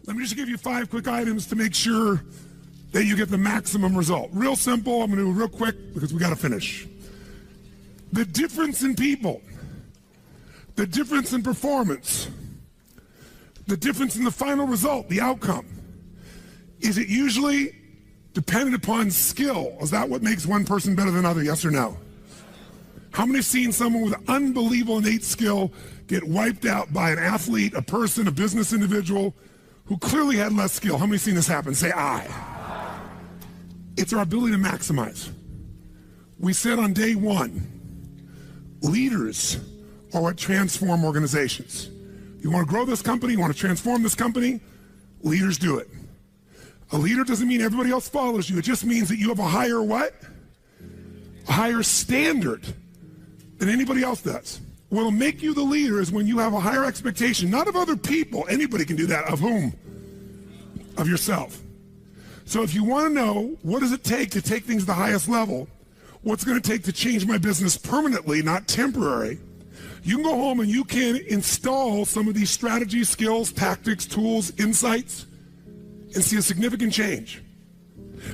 Let me just give you 5 quick items to make sure that you get the maximum result. Real simple. I'm going to do it real quick because we got to finish. The difference in people, the difference in performance, the difference in the final result, the outcome. Is it usually dependent upon skill? Is that what makes one person better than another? Yes or no? How many have seen someone with unbelievable innate skill get wiped out by an athlete, a person, a business individual who clearly had less skill? How many have seen this happen? Say aye. It's our ability to maximize. We said on day 1, leaders are what transform organizations. You want to grow this company, you want to transform this company, leaders do it. A leader doesn't mean everybody else follows you. It just means that you have a higher what? A higher standard than anybody else does. What'll make you the leader is when you have a higher expectation, not of other people. Anybody can do that. Of whom? Of yourself. So if you want to know what does it take to take things to the highest level, what's going to take to change my business permanently, not temporary, you can go home and you can install some of these strategies, skills, tactics, tools, insights, and see a significant change.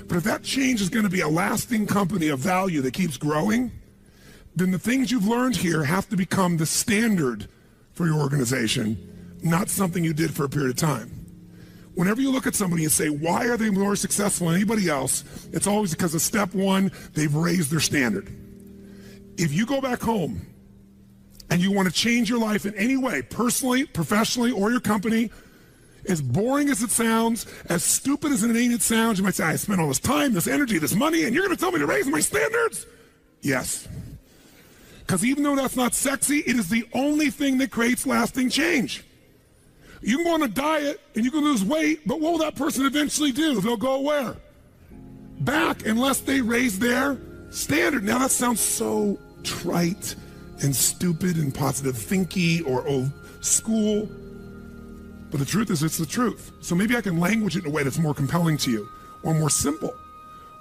But if that change is going to be a lasting company of value that keeps growing, then the things you've learned here have to become the standard for your organization, not something you did for a period of time. Whenever you look at somebody and say, why are they more successful than anybody else? It's always because of step 1, they've raised their standard. If you go back home and you want to change your life in any way, personally, professionally, or your company, as boring as it sounds, as stupid as it ain't sounds, you might say, I spent all this time, this energy, this money, and you're going to tell me to raise my standards? Yes. Because even though that's not sexy, it is the only thing that creates lasting change. You can go on a diet and you can lose weight, but what will that person eventually do? They'll go where? Back, unless they raise their standard. Now that sounds so trite and stupid and positive thinky or old school, but the truth is it's the truth. So maybe I can language it in a way that's more compelling to you or more simple.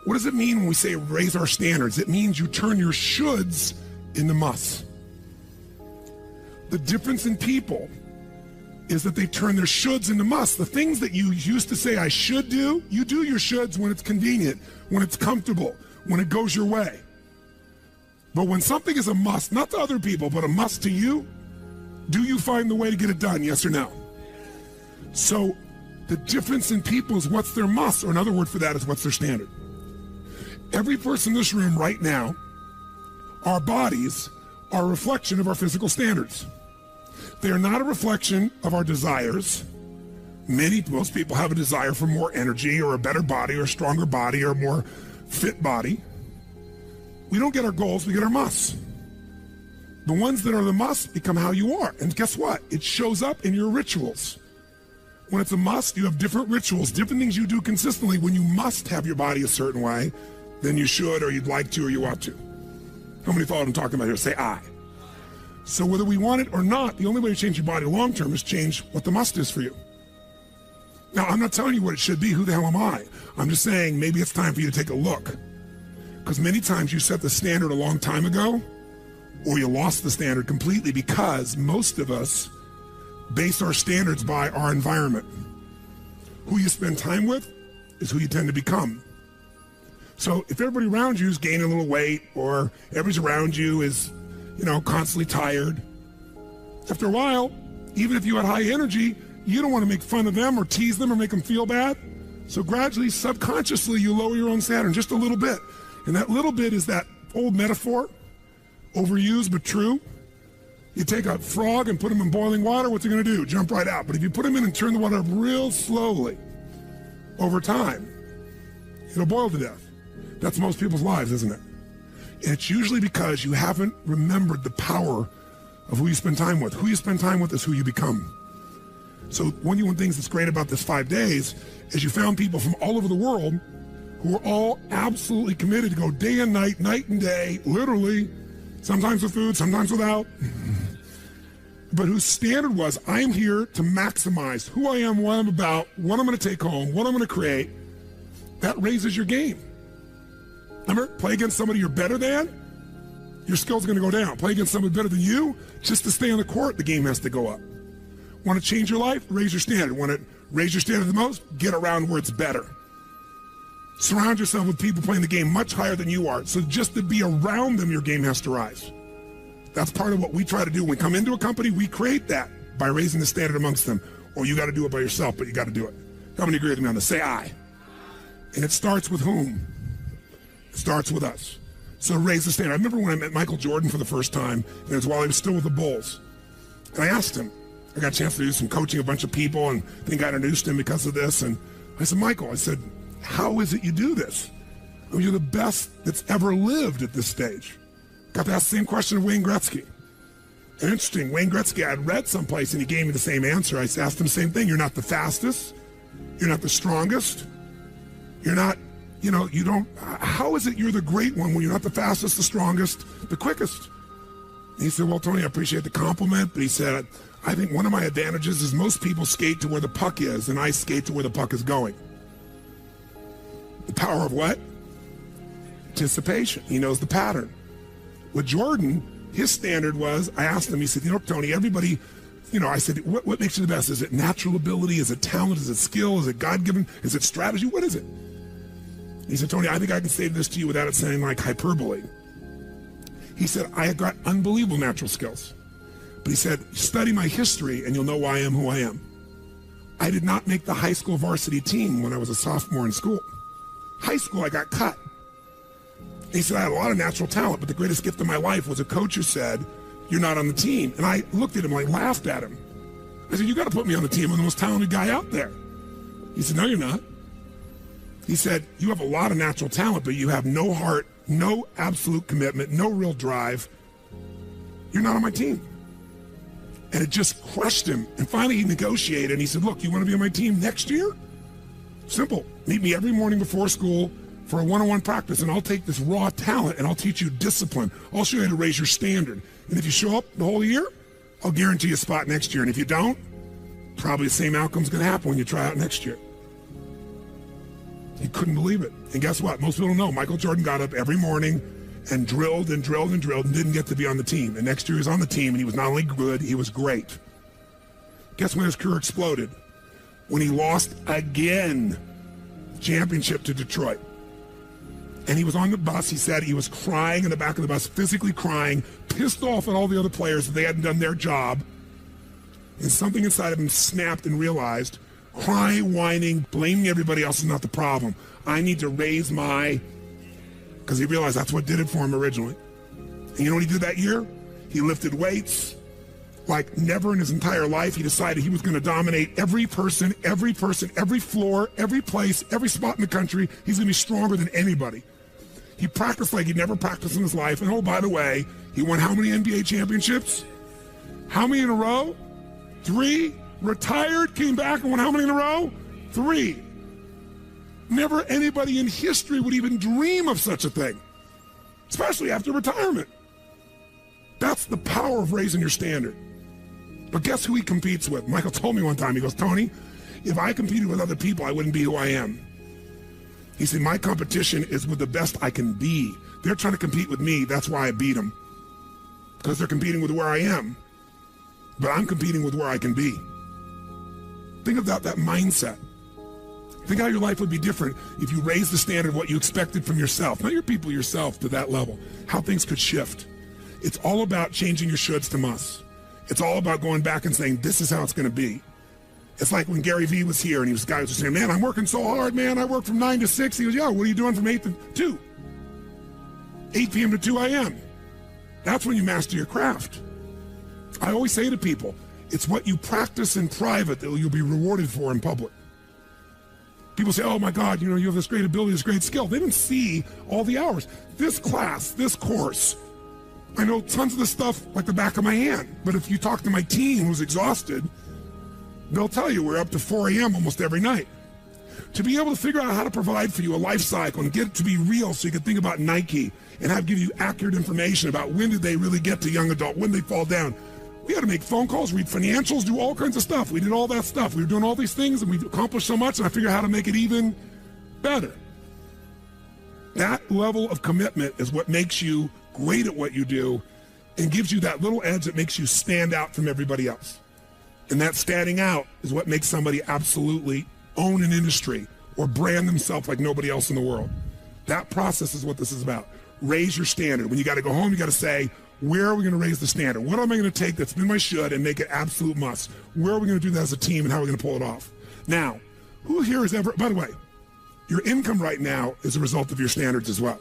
What does it mean when we say raise our standards? It means you turn your shoulds into musts. The difference in people is that they turn their shoulds into musts. The things that you used to say I should do, you do your shoulds when it's convenient, when it's comfortable, when it goes your way. But when something is a must, not to other people, but a must to you, do you find the way to get it done, yes or no? So the difference in people is what's their must, or another word for that is what's their standard. Every person in this room right now, our bodies are a reflection of our physical standards. They are not a reflection of our desires. Most people have a desire for more energy or a better body or a stronger body or a more fit body. We don't get our goals, we get our musts. The ones that are the musts become how you are. And guess what? It shows up in your rituals. When it's a must, you have different rituals, different things you do consistently when you must have your body a certain way than you should or you'd like to or you ought to. How many thought I'm talking about here? Say aye. So whether we want it or not, the only way to change your body long term is change what the must is for you. Now, I'm not telling you what it should be. Who the hell am I? I'm just saying maybe it's time for you to take a look. Because many times you set the standard a long time ago, or you lost the standard completely because most of us base our standards by our environment. Who you spend time with is who you tend to become. So if everybody around you is gaining a little weight, or everybody around you is constantly tired, after a while, even if you had high energy, you don't want to make fun of them or tease them or make them feel bad. So gradually, subconsciously, you lower your own standard just a little bit. And that little bit is that old metaphor, overused but true. You take a frog and put him in boiling water, what's he going to do? Jump right out. But if you put him in and turn the water up real slowly, over time, it'll boil to death. That's most people's lives, isn't it? And it's usually because you haven't remembered the power of who you spend time with. Who you spend time with is who you become. So one of the things that's great about this 5 days is you found people from all over the world who are all absolutely committed to go day and night and day, literally, sometimes with food, sometimes without, but whose standard was, I'm here to maximize who I am, what I'm about, what I'm going to take home, what I'm going to create. That raises your game. Remember, play against somebody you're better than, your skill's going to go down. Play against somebody better than you, just to stay on the court, the game has to go up. Want to change your life? Raise your standard. Want to raise your standard the most? Get around where it's better. Surround yourself with people playing the game much higher than you are. So just to be around them, your game has to rise. That's part of what we try to do. When we come into a company, we create that by raising the standard amongst them. Or you got to do it by yourself, but you got to do it. How many agree with me on this? Say I. And it starts with whom? It starts with us. So raise the standard. I remember when I met Michael Jordan for the first time, and it was while he was still with the Bulls. And I asked him, I got a chance to do some coaching a bunch of people, and I think I introduced him because of this. And I said, Michael, I said, how is it you do this? I mean, you're the best that's ever lived at this stage. Got to ask the same question of Wayne Gretzky. And interesting, Wayne Gretzky, I had read someplace and he gave me the same answer. I asked him the same thing. You're not the fastest. You're not the strongest. You're not, you don't, how is it you're the great one when you're not the fastest, the strongest, the quickest? And he said, well, Tony, I appreciate the compliment, but he said, I think one of my advantages is most people skate to where the puck is and I skate to where the puck is going. The power of what? Anticipation. He knows the pattern. With Jordan, his standard was, I asked him, he said, Tony, everybody, I said, what makes you the best? Is it natural ability? Is it talent? Is it skill? Is it God-given? Is it strategy? What is it? He said, Tony, I think I can say this to you without it sounding like hyperbole. He said, I have got unbelievable natural skills. But he said, study my history and you'll know why I am who I am. I did not make the high school varsity team when I was a sophomore in school. High school, I got cut. He said, I had a lot of natural talent, but the greatest gift of my life was a coach who said, you're not on the team. And I looked at him, I laughed at him. I said, you got to put me on the team. I'm the most talented guy out there. He said, no, you're not. He said, you have a lot of natural talent, but you have no heart, no absolute commitment, no real drive. You're not on my team. And it just crushed him. And finally he negotiated and he said, look, you want to be on my team next year? Simple. Meet me every morning before school for a one-on-one practice, and I'll take this raw talent and I'll teach you discipline. I'll show you how to raise your standard. And if you show up the whole year, I'll guarantee you a spot next year. And if you don't, probably the same outcome's going to happen when you try out next year. He couldn't believe it. And guess what? Most people don't know. Michael Jordan got up every morning and drilled and drilled and drilled and didn't get to be on the team. And next year he was on the team, and he was not only good, he was great. Guess when his career exploded? When he lost again, championship to Detroit. And he was on the bus. He said he was crying in the back of the bus, physically crying, pissed off at all the other players that they hadn't done their job. And something inside of him snapped and realized, crying, whining, blaming everybody else is not the problem. I need to raise because he realized that's what did it for him originally. And you know what he did that year? He lifted weights like never in his entire life. He decided he was going to dominate every person, every floor, every place, every spot in the country. He's going to be stronger than anybody. He practiced like he'd never practiced in his life. And oh, by the way, he won how many NBA championships? How many in a row? 3. Retired, came back and won how many in a row? 3. Never anybody in history would even dream of such a thing, especially after retirement. That's the power of raising your standard. But guess who he competes with? Michael told me one time, he goes, Tony, if I competed with other people, I wouldn't be who I am. He said, my competition is with the best I can be. They're trying to compete with me. That's why I beat them. Because they're competing with where I am. But I'm competing with where I can be. Think about that mindset. Think how your life would be different if you raised the standard of what you expected from yourself, not your people, yourself, to that level. How things could shift. It's all about changing your shoulds to musts. It's all about going back and saying, this is how it's going to be. It's like when Gary Vee was here and he was guys were saying, man, I'm working so hard, man. I work from 9 to 6. He goes, yeah, what are you doing from 8 to 2? 8 p.m. to 2 a.m. That's when you master your craft. I always say to people, it's what you practice in private that you'll be rewarded for in public. People say, oh my God, you have this great ability, this great skill. They didn't see all the hours. This class, this course, I know tons of the stuff like the back of my hand. But if you talk to my team who's exhausted, they'll tell you we're up to 4 a.m. almost every night. To be able to figure out how to provide for you a life cycle and get it to be real so you can think about Nike and give you accurate information about when did they really get to young adult, when they fall down. We had to make phone calls, read financials, do all kinds of stuff. We did all that stuff. We were doing all these things and we accomplished so much, and I figured out how to make it even better. That level of commitment is what makes you great at what you do and gives you that little edge that makes you stand out from everybody else. And that standing out is what makes somebody absolutely own an industry or brand themselves like nobody else in the world. That process is what this is about. Raise your standard. When you got to go home, you got to say, where are we going to raise the standard? What am I going to take that's been my should and make it absolute must? Where are we going to do that as a team and how are we going to pull it off? Now, who here has ever, by the way, your income right now is a result of your standards as well.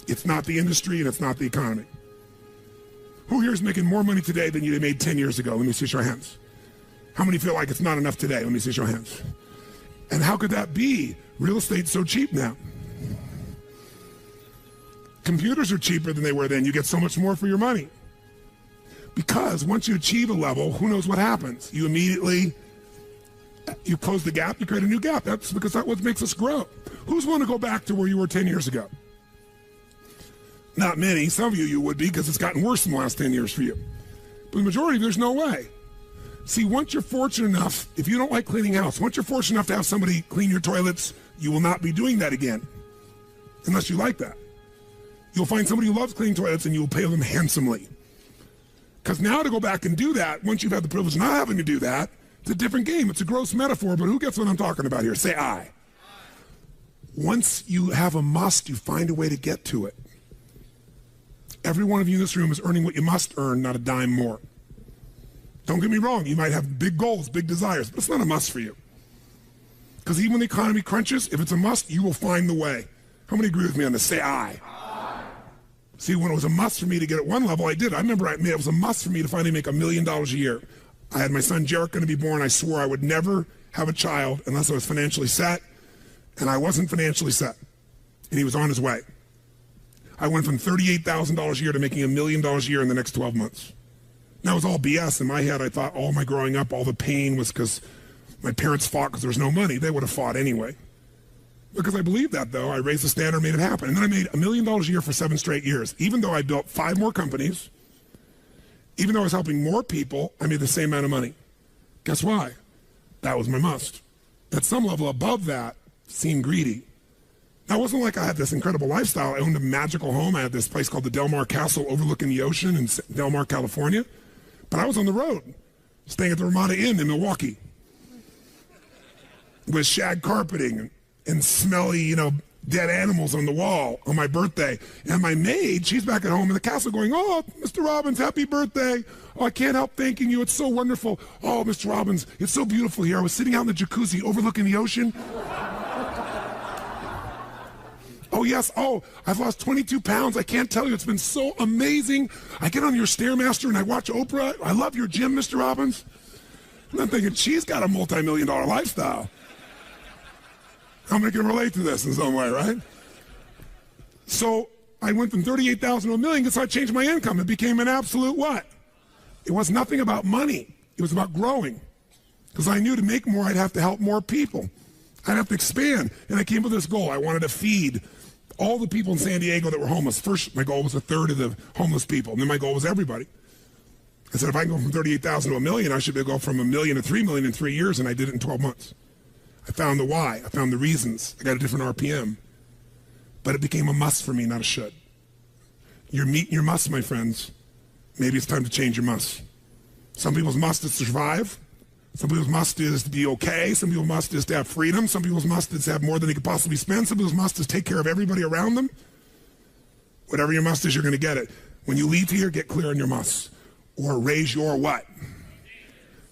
It's not the industry and it's not the economy. Who here is making more money today than you made 10 years ago? Let me see your hands. How many feel like it's not enough today? Let me see your hands. And how could that be? Real estate's so cheap now. Computers are cheaper than they were then. You get so much more for your money. Because once you achieve a level, who knows what happens? You immediately, you close the gap, you create a new gap. That's because that's what makes us grow. Who's willing to go back to where you were 10 years ago? Not many. Some of you would be because it's gotten worse in the last 10 years for you. But the majority, there's no way. See, once you're fortunate enough, if you don't like cleaning house, once you're fortunate enough to have somebody clean your toilets, you will not be doing that again. Unless you like that. You'll find somebody who loves cleaning toilets and you will pay them handsomely. Because now to go back and do that, once you've had the privilege of not having to do that, it's a different game. It's a gross metaphor, but who gets what I'm talking about here? Say I. Once you have a must, you find a way to get to it. Every one of you in this room is earning what you must earn, not a dime more. Don't get me wrong, you might have big goals, big desires, but it's not a must for you. Because even when the economy crunches, if it's a must, you will find the way. How many agree with me on this? Say I. See, when it was a must for me to get at one level, I did. I remember it was a must for me to finally make $1 million a year. I had my son Jarek going to be born. I swore I would never have a child unless I was financially set, and I wasn't financially set, and he was on his way. I went from $38,000 a year to making $1 million a year in the next 12 months. That was all BS. In my head, I thought all my growing up, all the pain was because my parents fought because there was no money. They would have fought anyway. Because I believed that, though, I raised the standard, made it happen. And then I made $1 million a year for 7 straight years. Even though I built 5 more companies, even though I was helping more people, I made the same amount of money. Guess why? That was my must. At some level above that, seemed greedy. Now, it wasn't like I had this incredible lifestyle. I owned a magical home. I had this place called the Del Mar Castle overlooking the ocean in Del Mar, California. But I was on the road, staying at the Ramada Inn in Milwaukee with shag carpeting and smelly, dead animals on the wall on my birthday. And my maid, she's back at home in the castle going, "Oh, Mr. Robbins, happy birthday. Oh, I can't help thanking you. It's so wonderful. Oh, Mr. Robbins, it's so beautiful here. I was sitting out in the jacuzzi overlooking the ocean. Oh, yes. Oh, I've lost 22 pounds. I can't tell you. It's been so amazing. I get on your Stairmaster and I watch Oprah. I love your gym, Mr. Robbins." And I'm thinking, she's got a multi-million-dollar lifestyle. How many can relate to this in some way, right? So I went from 38,000 to $1 million because I changed my income. It became an absolute what? It was nothing about money. It was about growing. Because I knew to make more, I'd have to help more people. I'd have to expand. And I came with this goal. I wanted to feed all the people in San Diego that were homeless. First, my goal was 1/3 of the homeless people. And then my goal was everybody. I said, if I can go from 38,000 to $1 million, I should be able to go from $1 million to $3 million in 3 years. And I did it in 12 months. I found the why. I found the reasons. I got a different RPM. But it became a must for me, not a should. You're meeting your must, my friends. Maybe it's time to change your must. Some people's must is to survive. Some people's must is to be okay. Some people's must is to have freedom. Some people's must is to have more than they could possibly spend. Some people's must is take care of everybody around them. Whatever your must is, you're going to get it. When you leave here, get clear on your must. Or raise your what?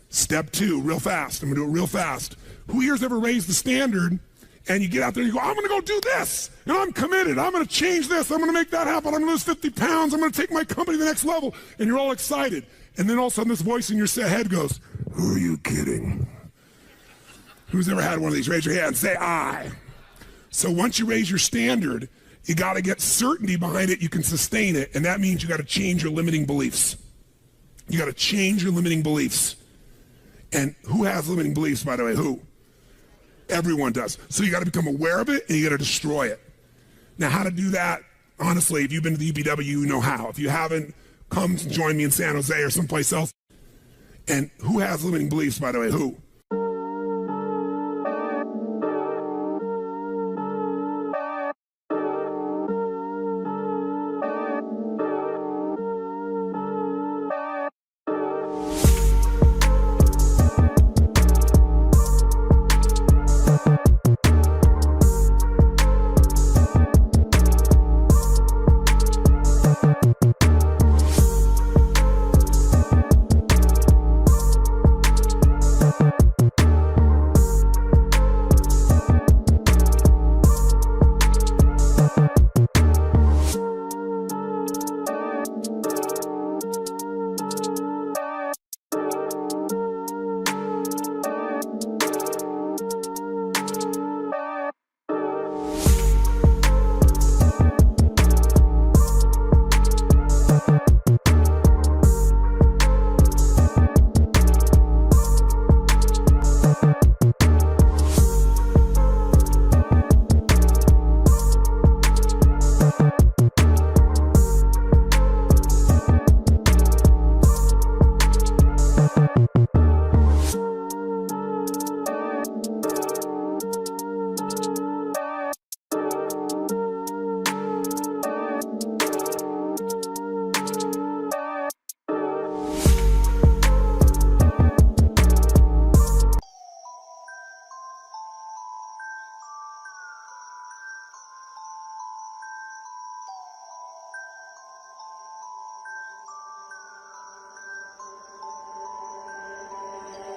Step 2, real fast. I'm going to do it real fast. Who here's ever raised the standard and you get out there and you go, I'm going to go do this, and I'm committed. I'm going to change this. I'm going to make that happen. I'm going to lose 50 pounds. I'm going to take my company to the next level. And you're all excited. And then all of a sudden this voice in your head goes, who are you kidding? Who's ever had one of these? Raise your hand. Say I. So once you raise your standard, you got to get certainty behind it. You can sustain it. And that means you got to change your limiting beliefs. You got to change your limiting beliefs. And who has limiting beliefs, by the way? Who? Everyone does. So you got to become aware of it and you got to destroy it. Now, how to do that? Honestly, if you've been to the UPW, you know how. If you haven't, come join me in San Jose or someplace else. And who has limiting beliefs, by the way? Who?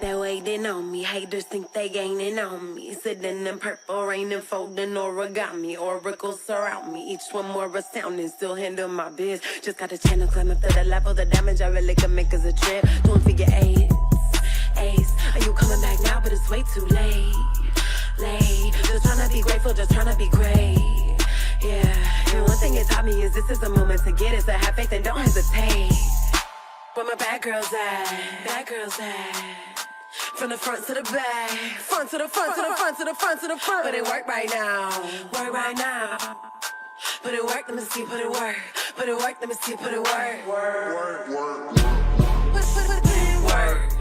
that waiting on me. Haters think they gaining on me. Sitting in purple rain and folding origami. Oracles surround me, each one more astounding. Still handle my biz. Just got a channel climb up to the level. The damage I really can make is a trip. Doing figure eights. Ace, are you coming back now? But it's way too late. Just tryna be grateful, just tryna be great. Yeah, and one thing it taught me is this is the moment to get it. So have faith and don't hesitate. Where my bad girls at? Bad girls at? From the front to the back, front to the front to the front to the front to the front. But it work right now, work right now. Put it work, let me see, put it work. Put it work, let me see, put it work. Work. Put it work.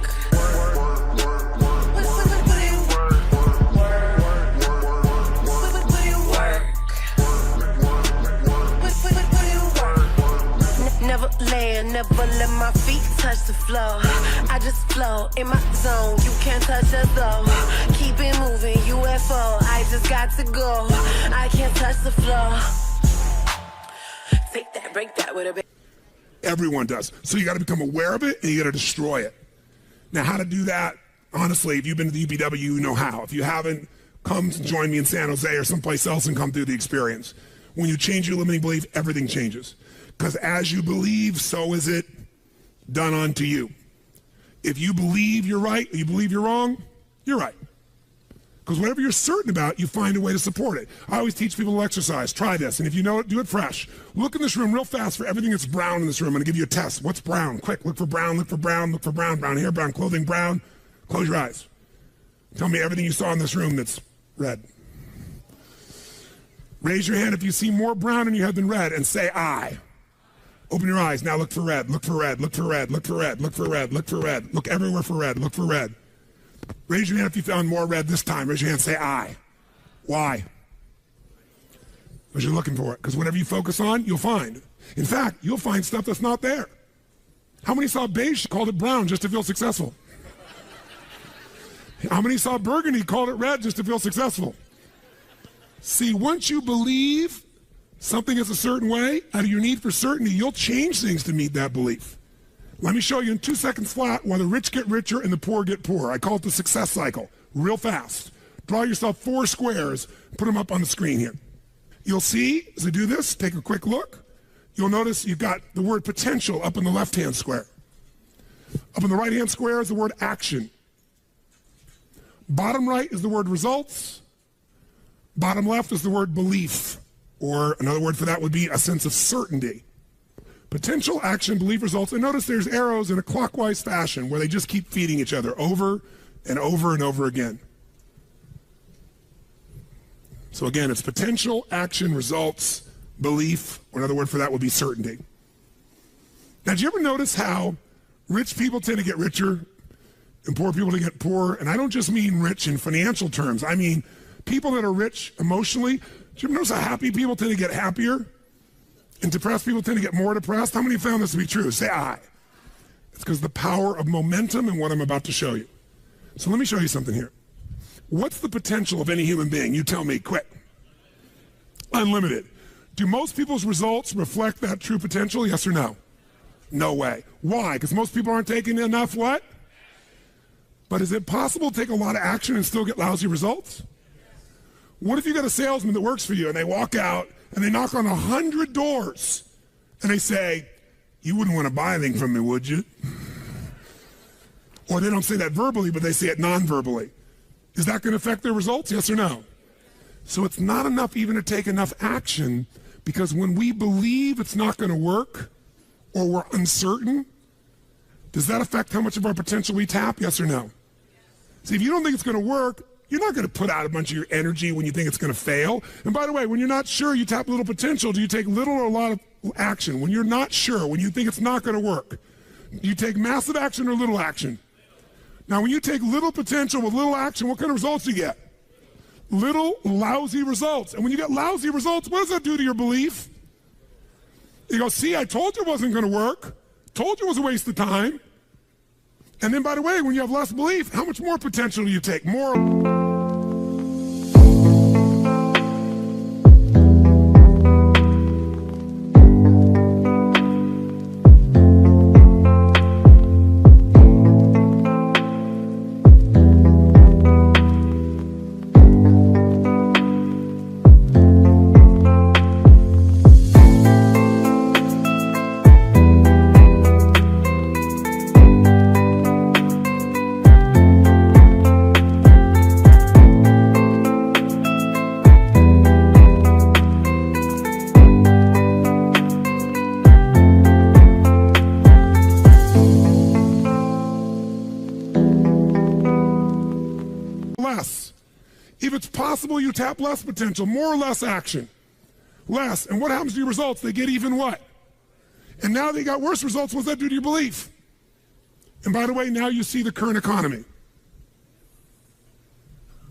Never land, never let my feet touch the floor. I just flow in my zone, you can't touch us though. Keep it moving, UFO, I just got to go. I can't touch the floor. Take that, break that with a bit. Everyone does. So you got to become aware of it and you got to destroy it. Now, how to do that, honestly, if you've been to the UPW, you know how. If you haven't, come to join me in San Jose or someplace else and come through the experience. When you change your limiting belief, everything changes. Because as you believe, so is it done unto you. If you believe you're right or you believe you're wrong, you're right. Because whatever you're certain about, you find a way to support it. I always teach people to exercise. Try this. And if you know it, do it fresh. Look in this room real fast for everything that's brown in this room. I'm going to give you a test. What's brown? Quick, look for brown, look for brown, look for brown. Brown hair, brown clothing, brown. Close your eyes. Tell me everything you saw in this room that's red. Raise your hand if you see more brown in your head than red and say I. Open your eyes. Now look for red. Look for red. Look for red. Look for red. Look for red. Look for red. Look everywhere for red. Look for red. Raise your hand if you found more red this time. Raise your hand. Say I. Why? Because you're looking for it. Because whatever you focus on, you'll find. In fact, you'll find stuff that's not there. How many saw beige, called it brown just to feel successful? How many saw burgundy, called it red just to feel successful? See, once you believe something is a certain way, out of your need for certainty, you'll change things to meet that belief. Let me show you in 2 seconds flat why the rich get richer and the poor get poorer. I call it the success cycle, real fast. Draw yourself 4 squares, put them up on the screen here. You'll see, as I do this, take a quick look. You'll notice you've got the word potential up in the left-hand square. Up in the right-hand square is the word action. Bottom right is the word results. Bottom left is the word belief. Or another word for that would be a sense of certainty. Potential, action, belief, results. And notice there's arrows in a clockwise fashion where they just keep feeding each other over and over and over again. So again, it's potential, action, results, belief, or another word for that would be certainty. Now, do you ever notice how rich people tend to get richer and poor people to get poorer? And I don't just mean rich in financial terms. I mean people that are rich emotionally. Do you ever notice how happy people tend to get happier? And depressed people tend to get more depressed? How many found this to be true? Say I. It's because the power of momentum and what I'm about to show you. So let me show you something here. What's the potential of any human being? You tell me, quick. Unlimited. Do most people's results reflect that true potential? Yes or no? No way. Why? Because most people aren't taking enough what? But is it possible to take a lot of action and still get lousy results? What if you got a salesman that works for you and they walk out and they knock on 100 doors and they say, you wouldn't want to buy anything from me, would you? Or they don't say that verbally, but they say it non-verbally. Is that going to affect their results? Yes or no? So it's not enough even to take enough action, because when we believe it's not going to work or we're uncertain, does that affect how much of our potential we tap? Yes or no? See, if you don't think it's going to work, you're not going to put out a bunch of your energy when you think it's going to fail. And by the way, when you're not sure, you tap little potential. Do you take little or a lot of action? When you're not sure, when you think it's not going to work, do you take massive action or little action? Now, when you take little potential with little action, what kind of results do you get? Little lousy results. And when you get lousy results, what does that do to your belief? You go, see, I told you it wasn't going to work. Told you it was a waste of time. And then, by the way, when you have less belief, how much more potential do you take? More. less. If it's possible, you tap less potential, more or less action. Less. And what happens to your results? They get even what? And now they got worse results. What's that do to your belief? And by the way, now you see the current economy.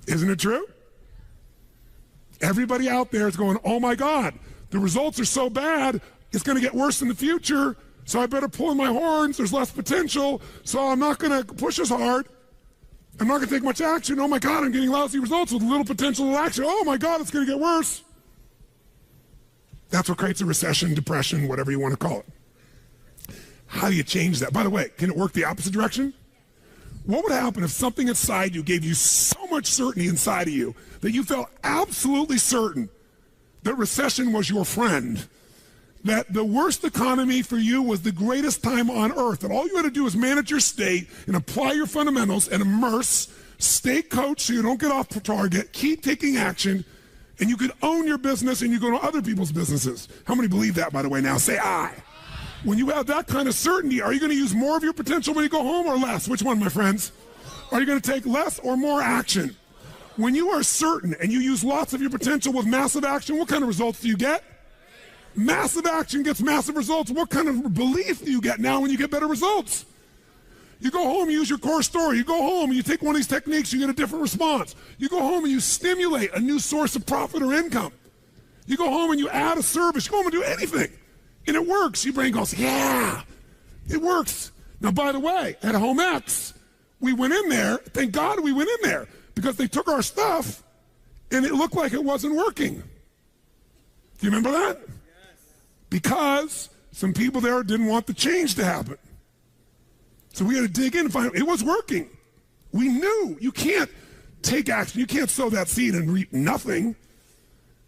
Isn't it true? Everybody out there is going, oh my God, the results are so bad, it's going to get worse in the future, so I better pull in my horns, there's less potential, so I'm not going to push as hard. I'm not going to take much action. Oh my God, I'm getting lousy results with little potential action. Oh my God, it's going to get worse. That's what creates a recession, depression, whatever you want to call it. How do you change that? By the way, can it work the opposite direction? What would happen if something inside you gave you so much certainty inside of you that you felt absolutely certain that recession was your friend, that the worst economy for you was the greatest time on earth, that all you had to do was manage your state and apply your fundamentals and immerse, stay coached so you don't get off target, keep taking action, and you could own your business and you go to other people's businesses. How many believe that, by the way, now? Say aye. When you have that kind of certainty, are you going to use more of your potential when you go home or less? Which one, my friends? Are you going to take less or more action? When you are certain and you use lots of your potential with massive action, what kind of results do you get? Massive action gets massive results. What kind of belief do you get now when you get better results? You go home, you use your core story. You go home and you take one of these techniques, you get a different response. You go home and you stimulate a new source of profit or income. You go home and you add a service. You go home and do anything. And it works. Your brain goes, yeah, it works. Now, by the way, at Home X, we went in there. Thank God we went in there because they took our stuff and it looked like it wasn't working. Do you remember that? Yes. Because some people there didn't want the change to happen. So we had to dig in and find out it was working. We knew you can't take action. You can't sow that seed and reap nothing.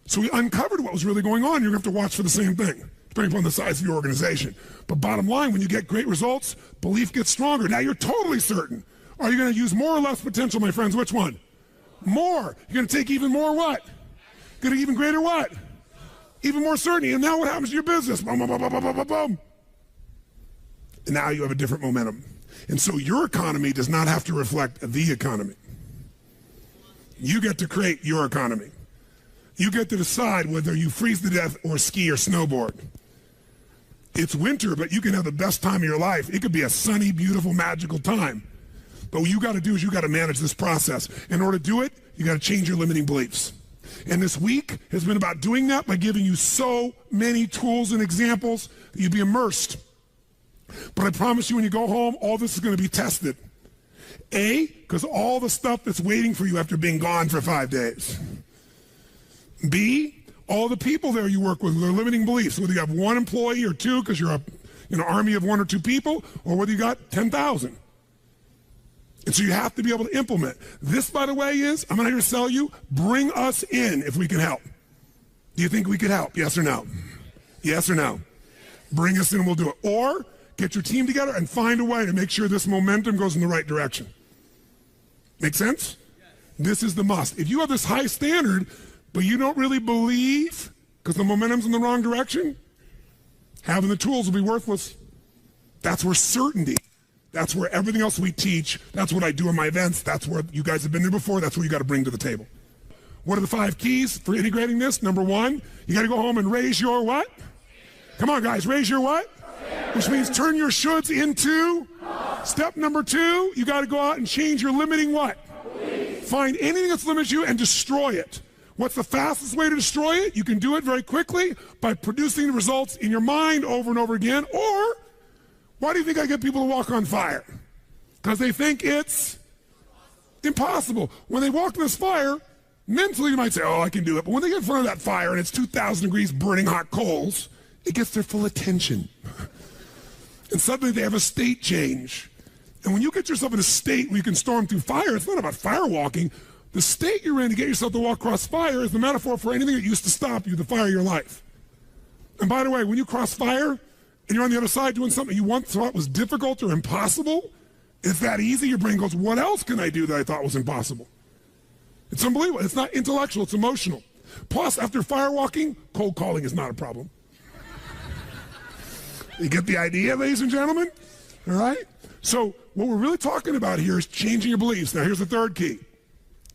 So we uncovered what was really going on. You're going to have to watch for the same thing, depending upon the size of your organization. But bottom line, when you get great results, belief gets stronger. Now you're totally certain. Are you going to use more or less potential, my friends? Which one? More. You're going to take even more what? Going to even greater what? Even more certainty. And now what happens to your business? Boom, boom, boom, boom, boom, boom, boom. And now you have a different momentum. And so your economy does not have to reflect the economy. You get to create your economy. You get to decide whether you freeze to death or ski or snowboard. It's winter, but you can have the best time of your life. It could be a sunny, beautiful, magical time. But what you got to do is you got to manage this process. In order to do it, you got to change your limiting beliefs. And this week has been about doing that by giving you so many tools and examples that you'd be immersed. But I promise you, when you go home, all this is going to be tested. A, because all the stuff that's waiting for you after being gone for 5 days. B, all the people there you work with, their limiting beliefs, whether you have one employee or two because you're an army of 1 or 2 people, or whether you got 10,000. And so you have to be able to implement. This, by the way, I'm not here to sell you, bring us in if we can help. Do you think we could help? Yes or no? Yes or no? Bring us in and we'll do it. Or get your team together and find a way to make sure this momentum goes in the right direction. Make sense? This is the must. If you have this high standard, but you don't really believe because the momentum's in the wrong direction, having the tools will be worthless. That's where certainty, that's where everything else we teach, that's what I do in my events, that's where you guys have been there before, that's what you got to bring to the table. What are the 5 keys for integrating this? Number 1, you got to go home and raise your what? Come on, guys, raise your what? Which means turn your shoulds into. Step number 2, you got to go out and change your limiting what? Find anything that's limiting you and destroy it. What's the fastest way to destroy it? You can do it very quickly by producing the results in your mind over and over again. Or, why do you think I get people to walk on fire? Because they think it's impossible. When they walk in this fire, mentally you might say, oh, I can do it. But when they get in front of that fire and it's 2,000 degrees burning hot coals, it gets their full attention. And suddenly they have a state change. And when you get yourself in a state where you can storm through fire, it's not about fire walking. The state you're in to get yourself to walk across fire is the metaphor for anything that used to stop you, the fire of your life. And by the way, when you cross fire and you're on the other side doing something you once thought was difficult or impossible, it's that easy, your brain goes, what else can I do that I thought was impossible? It's unbelievable. It's not intellectual, it's emotional. Plus, after fire walking, cold calling is not a problem. You get the idea, ladies and gentlemen? All right? So what we're really talking about here is changing your beliefs. Now, here's the 3rd key.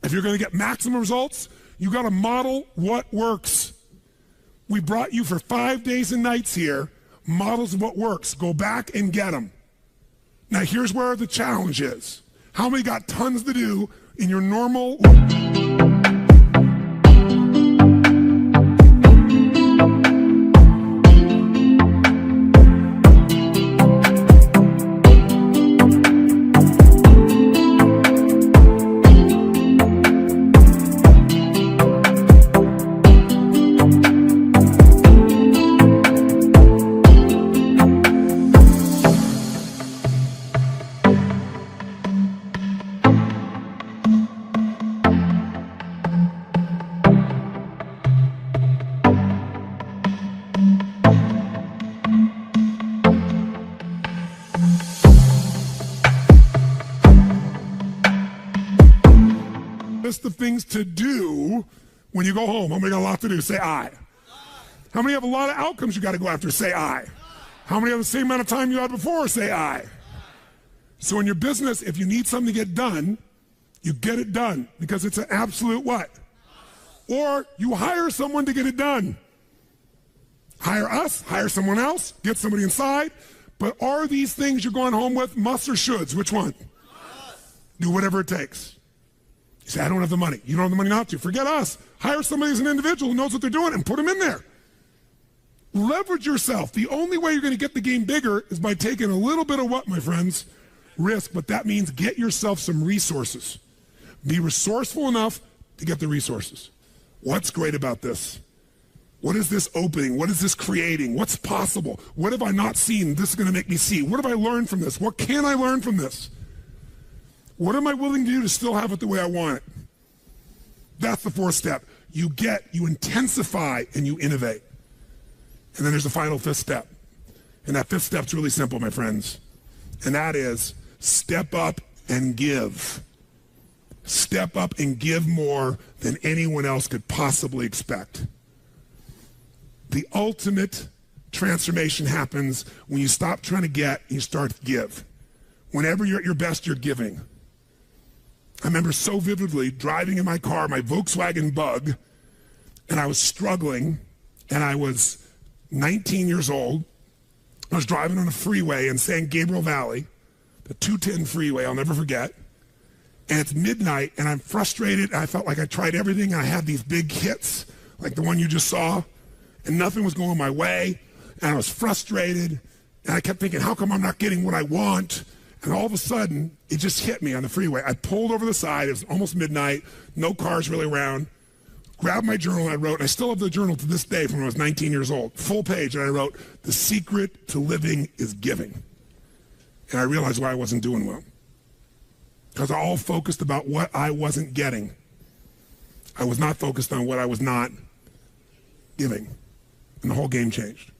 If you're going to get maximum results, you got to model what works. We brought you for 5 days and nights here, models of what works. Go back and get them. Now here's where the challenge is. How many got tons to do in your normal... List of things to do when you go home. How many got a lot to do? Say I. How many have a lot of outcomes you got to go after? Say I. How many have the same amount of time you had before? Say I. So in your business, if you need something to get done, you get it done because it's an absolute what? Or you hire someone to get it done. Hire us, hire someone else, get somebody inside. But are these things you're going home with musts or shoulds? Which one? Do whatever it takes. You say, I don't have the money. You don't have the money not to. Forget us. Hire somebody as an individual who knows what they're doing and put them in there. Leverage yourself. The only way you're going to get the game bigger is by taking a little bit of what, my friends? Risk. But that means get yourself some resources. Be resourceful enough to get the resources. What's great about this? What is this opening? What is this creating? What's possible? What have I not seen? This is going to make me see. What have I learned from this? What can I learn from this? What am I willing to do to still have it the way I want it? That's the fourth step. You intensify, and you innovate. And then there's the final fifth step. And that fifth step's really simple, my friends. And that is step up and give. Step up and give more than anyone else could possibly expect. The ultimate transformation happens when you stop trying to get and you start to give. Whenever you're at your best, you're giving. I remember so vividly driving in my car, my Volkswagen Bug, and I was struggling, and I was 19 years old. I was driving on a freeway in San Gabriel Valley, the 210 freeway, I'll never forget. And it's midnight, and I'm frustrated. I felt like I tried everything, and I had these big hits, like the one you just saw, and nothing was going my way, and I was frustrated, and I kept thinking, how come I'm not getting what I want? And all of a sudden, it just hit me on the freeway. I pulled over the side. It was almost midnight. No cars really around. Grabbed my journal. I wrote, I still have the journal to this day from when I was 19 years old. Full page. And I wrote, the secret to living is giving. And I realized why I wasn't doing well. Because I all focused about what I wasn't getting. I was not focused on what I was not giving. And the whole game changed.